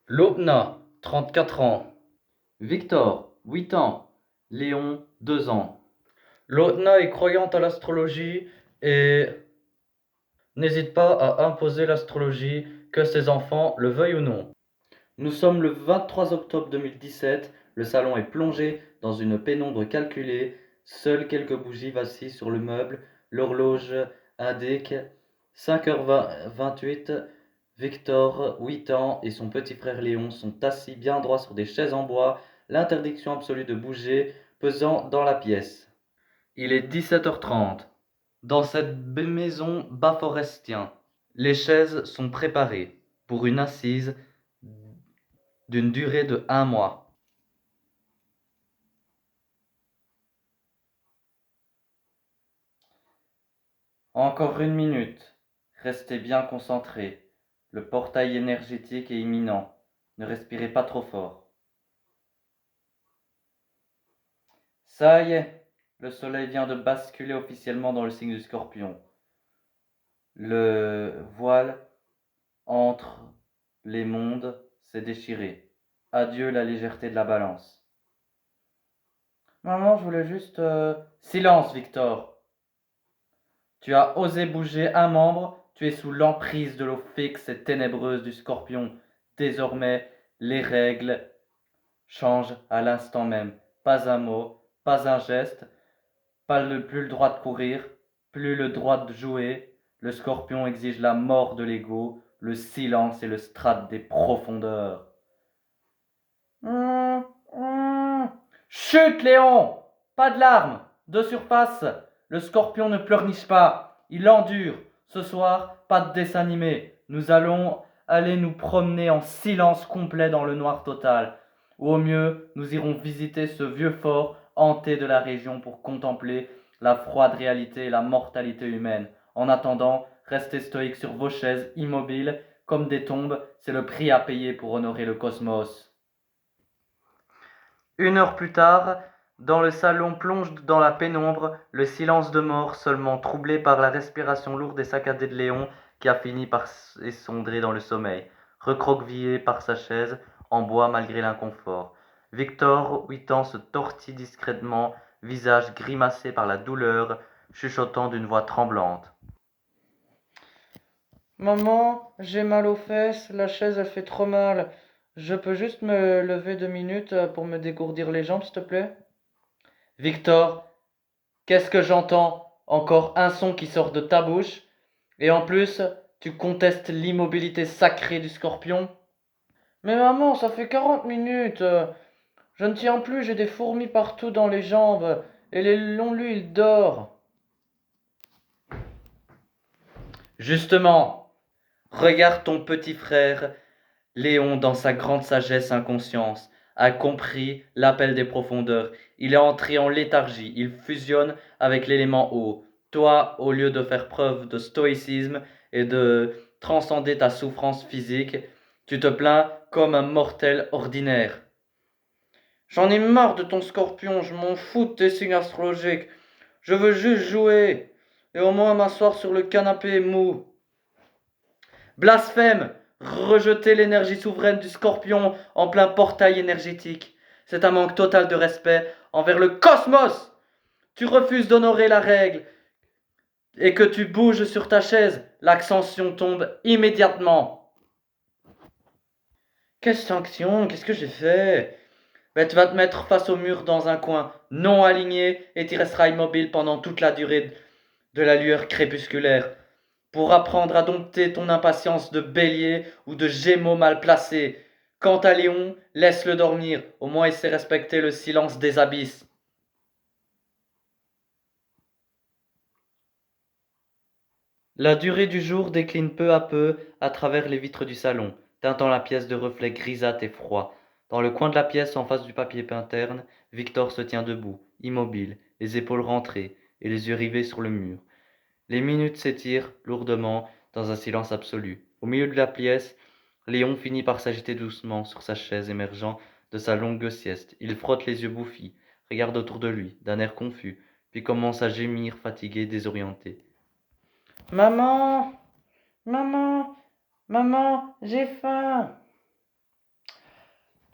Lobna, 34 ans. Victor, 8 ans. Léon, 2 ans. Lobna est croyante à l'astrologie et n'hésite pas à imposer l'astrologie, que ses enfants le veuillent ou non. Nous sommes le 23 octobre 2017, le salon est plongé dans une pénombre calculée, seules quelques bougies vacillent sur le meuble, l'horloge indique 5h28. Victor, 8 ans, et son petit frère Léon sont assis bien droits sur des chaises en bois, l'interdiction absolue de bouger pesant dans la pièce. Il est 17h30. Dans cette maison bas-forestien, les chaises sont préparées pour une assise d'une durée de 1 mois. Encore 1 minute. Restez bien concentrés. Le portail énergétique est imminent. Ne respirez pas trop fort. Ça y est, le soleil vient de basculer officiellement dans le signe du Scorpion. Le voile entre les mondes s'est déchiré. Adieu la légèreté de la balance. Maman, je voulais juste... Silence, Victor. Tu as osé bouger un membre, tu es sous l'emprise de l'eau fixe et ténébreuse du Scorpion. Désormais, les règles changent à l'instant même. Pas un mot, pas un geste, plus le droit de courir, plus le droit de jouer. Le Scorpion exige la mort de l'ego, le silence et le strate des profondeurs. Chut, Léon! Pas de larmes, de surface. Le Scorpion ne pleurniche pas, il endure. Ce soir, pas de dessin animé. Nous allons aller nous promener en silence complet dans le noir total. Ou au mieux, nous irons visiter ce vieux fort hanté de la région pour contempler la froide réalité et la mortalité humaine. En attendant, restez stoïques sur vos chaises, immobiles, comme des tombes, c'est le prix à payer pour honorer le cosmos. 1 heure plus tard, dans le salon plonge dans la pénombre, le silence de mort seulement troublé par la respiration lourde et saccadée de Léon qui a fini par s'essondrer dans le sommeil, recroquevillé par sa chaise en bois malgré l'inconfort. Victor, 8 ans, se tortille discrètement, visage grimacé par la douleur, chuchotant d'une voix tremblante. Maman, j'ai mal aux fesses, la chaise elle fait trop mal. Je peux juste me lever 2 minutes pour me dégourdir les jambes, s'il te plaît? Victor, qu'est-ce que j'entends? Encore un son qui sort de ta bouche. Et en plus, tu contestes l'immobilité sacrée du Scorpion? Mais maman, ça fait 40 minutes. Je ne tiens plus, j'ai des fourmis partout dans les jambes. Et les longs lui, il dort. Justement, regarde ton petit frère. Léon, dans sa grande sagesse inconscience, a compris l'appel des profondeurs. Il est entré en léthargie, il fusionne avec l'élément eau. Toi, au lieu de faire preuve de stoïcisme et de transcender ta souffrance physique, tu te plains comme un mortel ordinaire. J'en ai marre de ton Scorpion, je m'en fous de tes signes astrologiques. Je veux juste jouer et au moins m'asseoir sur le canapé mou. Blasphème! Rejeter l'énergie souveraine du Scorpion en plein portail énergétique. C'est un manque total de respect envers le cosmos. Tu refuses d'honorer la règle et que tu bouges sur ta chaise, l'ascension tombe immédiatement. Quelle sanction? Qu'est-ce que j'ai fait? Tu vas te mettre face au mur dans un coin non aligné et tu resteras immobile pendant toute la durée de la lueur crépusculaire, pour apprendre à dompter ton impatience de bélier ou de gémeaux mal placés. Quant à Léon, laisse-le dormir, au moins il sait respecter le silence des abysses. La durée du jour décline peu à peu à travers les vitres du salon, teintant la pièce de reflets grisâtres et froids. Dans le coin de la pièce, en face du papier peint terne, Victor se tient debout, immobile, les épaules rentrées et les yeux rivés sur le mur. Les minutes s'étirent lourdement dans un silence absolu. Au milieu de la pièce, Léon finit par s'agiter doucement sur sa chaise émergeant de sa longue sieste. Il frotte les yeux bouffis, regarde autour de lui, d'un air confus, puis commence à gémir, fatigué, désorienté. Maman, maman, maman, j'ai faim.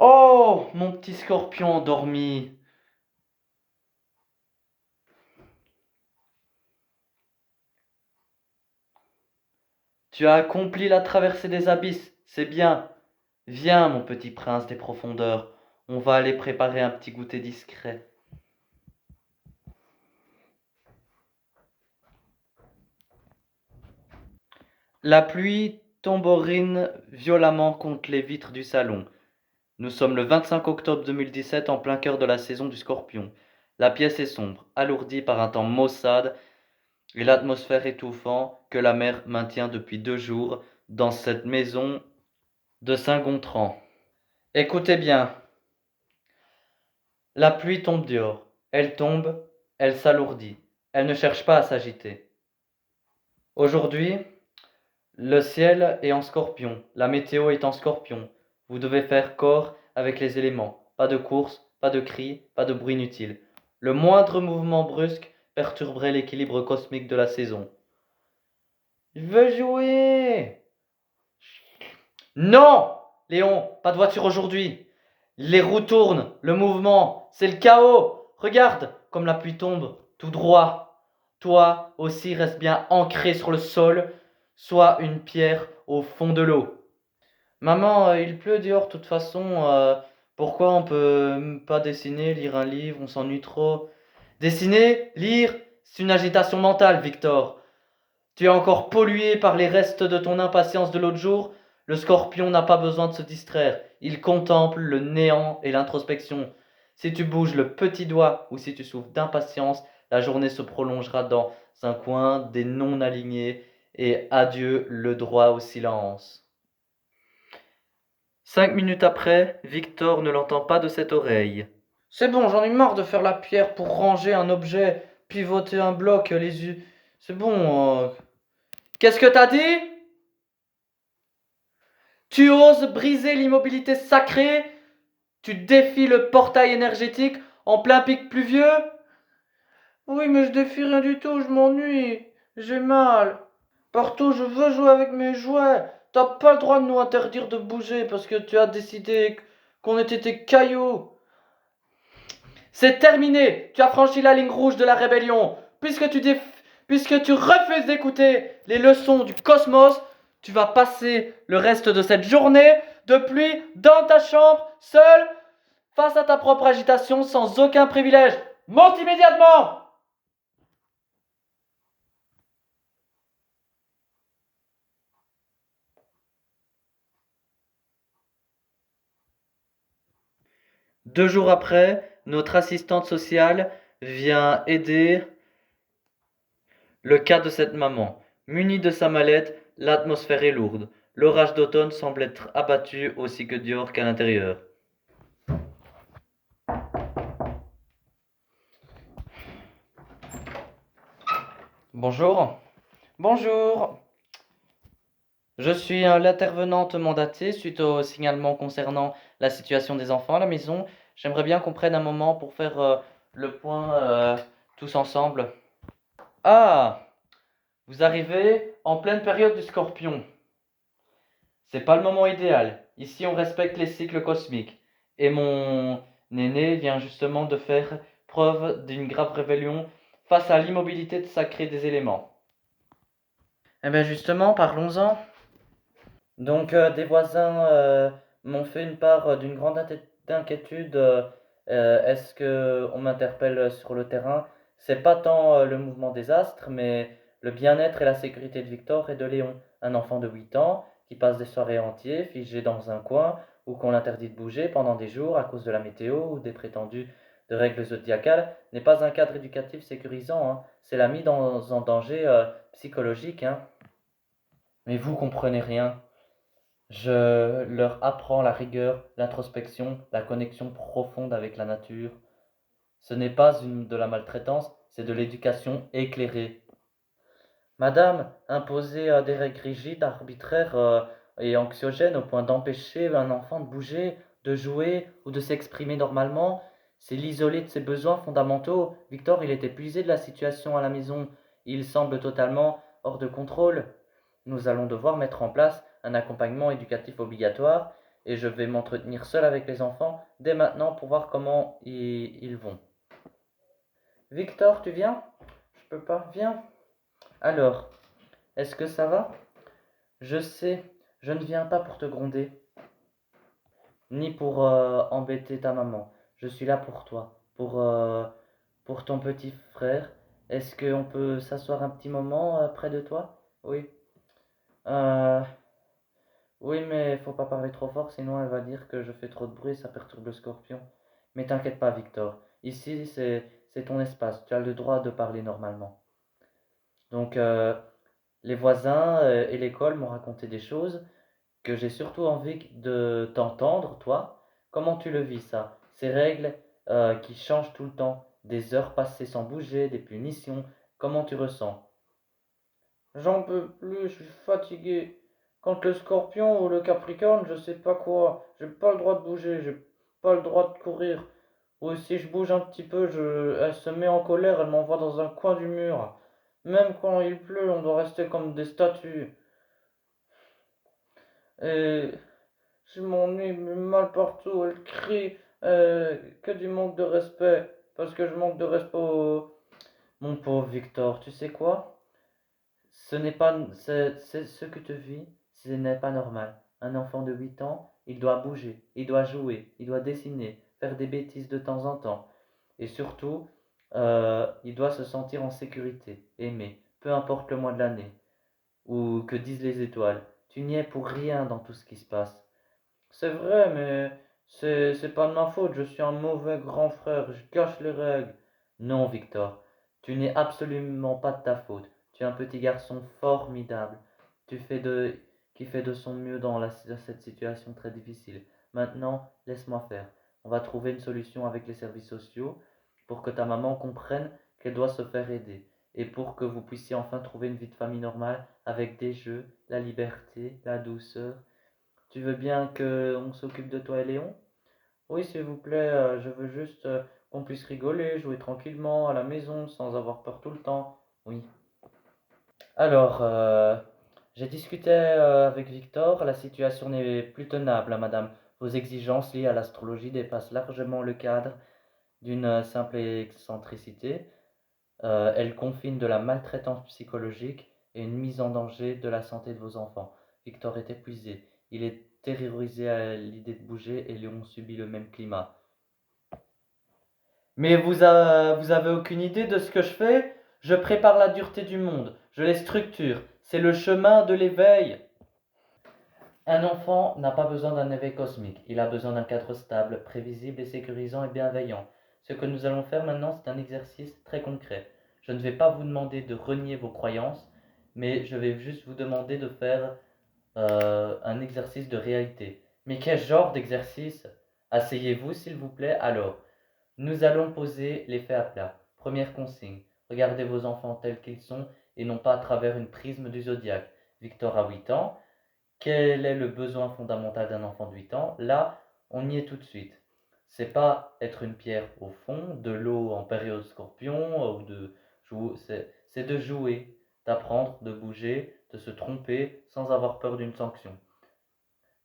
Oh, mon petit scorpion endormi. Tu as accompli la traversée des abysses, c'est bien. Viens, mon petit prince des profondeurs, on va aller préparer un petit goûter discret. La pluie tambourine violemment contre les vitres du salon. Nous sommes le 25 octobre 2017 en plein cœur de la saison du Scorpion. La pièce est sombre, alourdie par un temps maussade et l'atmosphère étouffante que la mer maintient depuis 2 jours dans cette maison de Saint-Gontran. Écoutez bien, la pluie tombe dehors. Elle tombe, elle s'alourdit. Elle ne cherche pas à s'agiter. Aujourd'hui, le ciel est en Scorpion, la météo est en Scorpion. Vous devez faire corps avec les éléments. Pas de course, pas de cris, pas de bruit inutile. Le moindre mouvement brusque perturberait l'équilibre cosmique de la saison. Je veux jouer. Non, Léon, pas de voiture aujourd'hui. Les roues tournent, le mouvement, c'est le chaos. Regarde comme la pluie tombe, tout droit. Toi aussi reste bien ancré sur le sol, soit une pierre au fond de l'eau. Maman, il pleut dehors de toute façon. Pourquoi on peut pas dessiner, lire un livre, on s'ennuie trop. Dessiner, lire, c'est une agitation mentale, Victor. Tu es encore pollué par les restes de ton impatience de l'autre jour. Le scorpion n'a pas besoin de se distraire. Il contemple le néant et l'introspection. Si tu bouges le petit doigt ou si tu souffres d'impatience, la journée se prolongera dans un coin des non-alignés et adieu le droit au silence. 5 minutes après, Victor ne l'entend pas de cette oreille. C'est bon, j'en ai marre de faire la pierre pour ranger un objet, pivoter un bloc, les yeux. C'est bon. Qu'est-ce que t'as dit? Tu oses briser l'immobilité sacrée? Tu défies le portail énergétique en plein pic pluvieux? Oui, mais je défie rien du tout, je m'ennuie. J'ai mal. Partout, je veux jouer avec mes jouets. T'as pas le droit de nous interdire de bouger parce que tu as décidé qu'on était tes cailloux. C'est terminé. Tu as franchi la ligne rouge de la rébellion. Puisque tu refuses d'écouter les leçons du cosmos, tu vas passer le reste de cette journée de pluie dans ta chambre, seul, face à ta propre agitation, sans aucun privilège. Monte immédiatement! 2 jours après, notre assistante sociale vient aider le cas de cette maman. Munie de sa mallette, l'atmosphère est lourde. L'orage d'automne semble être abattu aussi que dehors qu'à l'intérieur. Bonjour. Bonjour. Je suis l'intervenante mandatée suite au signalement concernant la situation des enfants à la maison. J'aimerais bien qu'on prenne un moment pour faire le point tous ensemble. Ah, vous arrivez en pleine période du scorpion. C'est pas le moment idéal. Ici, on respecte les cycles cosmiques. Et mon aîné vient justement de faire preuve d'une grave rébellion face à l'immobilité sacrée des éléments. Eh bien justement, parlons-en. Donc, des voisins m'ont fait une part d'une grande inquiétude. Est-ce que on m'interpelle sur le terrain? C'est pas tant le mouvement des astres, mais le bien-être et la sécurité de Victor et de Léon, un enfant de 8 ans qui passe des soirées entières figé dans un coin ou qu'on l'interdit de bouger pendant des jours à cause de la météo ou des prétendues de règles zodiacales, n'est pas un cadre éducatif sécurisant, hein. C'est l'a mis dans un danger psychologique, hein. Mais vous comprenez rien. Je leur apprends la rigueur, l'introspection, la connexion profonde avec la nature. Ce n'est pas de la maltraitance, c'est de l'éducation éclairée. Madame, imposer des règles rigides, arbitraires et anxiogènes au point d'empêcher un enfant de bouger, de jouer ou de s'exprimer normalement, c'est l'isoler de ses besoins fondamentaux. Victor, il est épuisé de la situation à la maison. Il semble totalement hors de contrôle. Nous allons devoir mettre en place un accompagnement éducatif obligatoire et je vais m'entretenir seul avec les enfants dès maintenant pour voir comment ils vont. Victor, tu viens? Je peux pas. Viens. Alors, est-ce que ça va? Je sais, je ne viens pas pour te gronder, ni pour embêter ta maman. Je suis là pour toi, pour ton petit frère. Est-ce qu'on peut s'asseoir un petit moment près de toi? Oui. Euh, oui, mais faut pas parler trop fort, sinon elle va dire que je fais trop de bruit, ça perturbe le scorpion. Mais t'inquiète pas, Victor. Ici, c'est ton espace. Tu as le droit de parler normalement. Donc, les voisins et l'école m'ont raconté des choses que j'ai surtout envie de t'entendre, toi. Comment tu le vis, ça? Ces règles qui changent tout le temps, des heures passées sans bouger, des punitions. Comment tu ressens? J'en peux plus, je suis fatigué. Quand le scorpion ou le capricorne, je sais pas quoi, j'ai pas le droit de bouger, j'ai pas le droit de courir. Ou si je bouge un petit peu, elle se met en colère, elle m'envoie dans un coin du mur. Même quand il pleut, on doit rester comme des statues. Et je m'ennuie mal partout, elle crie, que du manque de respect, parce que je manque de respect Mon pauvre Victor, tu sais quoi? Ce n'est pas, c'est ce que tu vis, ce n'est pas normal. Un enfant de 8 ans, il doit bouger, il doit jouer, il doit dessiner, faire des bêtises de temps en temps. Et surtout, il doit se sentir en sécurité, aimé, peu importe le mois de l'année, ou que disent les étoiles. Tu n'y es pour rien dans tout ce qui se passe. C'est vrai, mais c'est pas de ma faute, je suis un mauvais grand frère, je cache les règles. Non, Victor, tu n'es absolument pas de ta faute. Tu es un petit garçon formidable. Tu fais de, qui fait de son mieux dans cette situation très difficile. Maintenant, laisse-moi faire. On va trouver une solution avec les services sociaux pour que ta maman comprenne qu'elle doit se faire aider et pour que vous puissiez enfin trouver une vie de famille normale avec des jeux, la liberté, la douceur. Tu veux bien qu'on s'occupe de toi et Léon? Oui, s'il vous plaît, je veux juste qu'on puisse rigoler, jouer tranquillement à la maison sans avoir peur tout le temps. Oui. Alors, j'ai discuté avec Victor, la situation n'est plus tenable, hein, madame. Vos exigences liées à l'astrologie dépassent largement le cadre d'une simple excentricité. Elle confine de la maltraitance psychologique et une mise en danger de la santé de vos enfants. Victor est épuisé, il est terrorisé à l'idée de bouger et Léon subit le même climat. Mais vous avez aucune idée de ce que je fais? Je prépare la dureté du monde, je les structure, c'est le chemin de l'éveil. Un enfant n'a pas besoin d'un éveil cosmique, il a besoin d'un cadre stable, prévisible et sécurisant et bienveillant. Ce que nous allons faire maintenant, c'est un exercice très concret. Je ne vais pas vous demander de renier vos croyances, mais je vais juste vous demander de faire un exercice de réalité. Mais quel genre d'exercice? Asseyez-vous, s'il vous plaît. Alors, nous allons poser les faits à plat. Première consigne, regardez vos enfants tels qu'ils sont et non pas à travers une prisme du zodiaque. Victor a 8 ans. Quel est le besoin fondamental d'un enfant de 8 ans? Là, on y est tout de suite. C'est pas être une pierre au fond, de l'eau en période scorpion, ou de jouer, c'est de jouer, d'apprendre, de bouger, de se tromper sans avoir peur d'une sanction.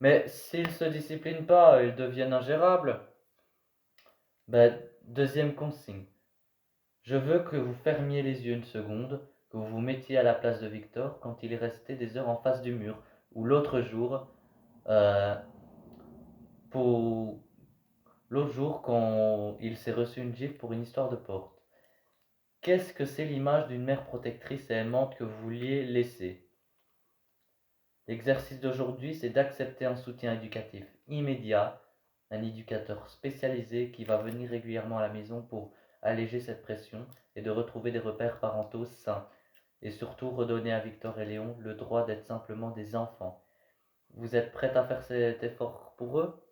Mais s'ils se disciplinent pas, ils deviennent ingérables. Ben, deuxième consigne. Je veux que vous fermiez les yeux une seconde, que vous vous mettiez à la place de Victor quand il est resté des heures en face du mur, ou l'autre jour, euh, pour l'autre jour quand il s'est reçu une gifle pour une histoire de porte. Qu'est-ce que c'est l'image d'une mère protectrice et aimante que vous vouliez laisser? L'exercice d'aujourd'hui, c'est d'accepter un soutien éducatif immédiat, un éducateur spécialisé qui va venir régulièrement à la maison pour alléger cette pression et de retrouver des repères parentaux sains. Et surtout redonner à Victor et Léon le droit d'être simplement des enfants. Vous êtes prête à faire cet effort pour eux?